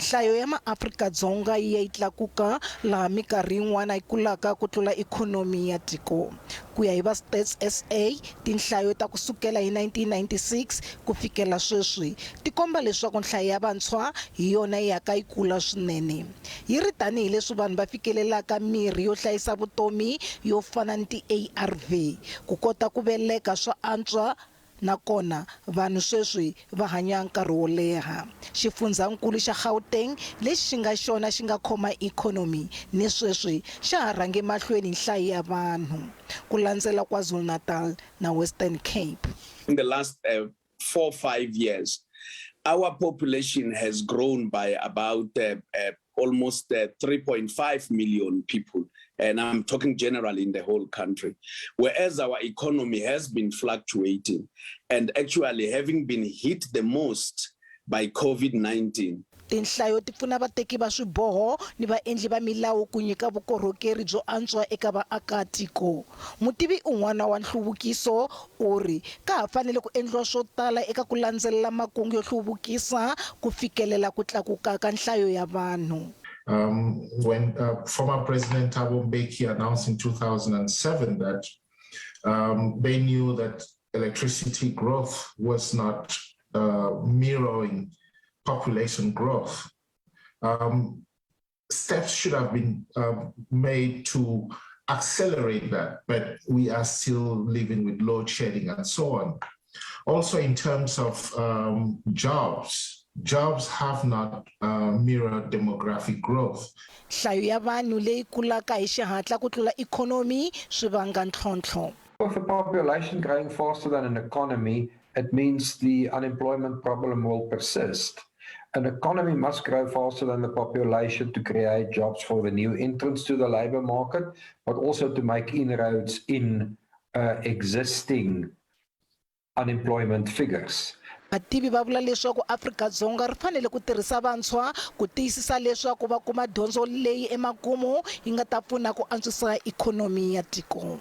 Nhlayo ya maAfrika Dzonga yi tlakuka laha mikarhi yin'wana yi kulaka ku tlula ikhonomi ya tiko. Ku ya hi va Stats SA, tinhlayo ta kusukela hi 1996 ku fikela sweswi ti komba leswaku nhlayo ya vantshwa hi yona yi yaka yi kula swinene. Yi ri tanihi leswi vanhu va fikelelaka mirhi yo hlayisa vutomi yo fana ni ti-ARV ku kota ku veleka swa antswa, nakona vanhu sweswi va hanya nkarhi wo leha. Xifundzankulu xa Gauteng lexi xi nga xona xi nga khoma ikhonomi ni sweswi xa ha rhange mahlweni nhlayo ya vanhu, ku landzela KwaZulu-Natal na Western Cape. In the last 4-5 years, our population has grown by about almost 3.5 million people. And I'm talking generally in the whole country, whereas our economy has been fluctuating and actually having been hit the most by COVID-19. Tinhlayo ti pfuna vateki va swiboho ni vaendli va milawu ku nyika vukorhokeri byo antswa eka vaaka-tiko. Mutivi un'wana wa nhluvukiso u ri ka ha fanele ku endliwa swo tala eka ku landzelela makungu yo hluvukisa ku fikelela ku tlakuka ka nhlayo ya vanhu. When former President Thabo Mbeki announced in 2007 that they knew that electricity growth was not mirroring population growth, steps should have been made to accelerate that, but we are still living with load shedding and so on. Also, in terms of jobs have not mirrored demographic growth. Nhlayo ya vanhu leyi kulaka hi xihatla ku tlula ikhonomi swi vanga ntlhontlho. With the population growing faster than an economy, it means the unemployment problem will persist. An economy must grow faster than the population to create jobs for the new entrants to the labor market, but also to make inroads in existing unemployment figures. Vativi va vula leswaku Afrika-Dzonga ri fanele ku tirhisa vantshwa ku tiyisisa leswaku va kuma dyondzo leyi emakumu yi nga ta pfuna ku antswisa ikhonomi ya tiko.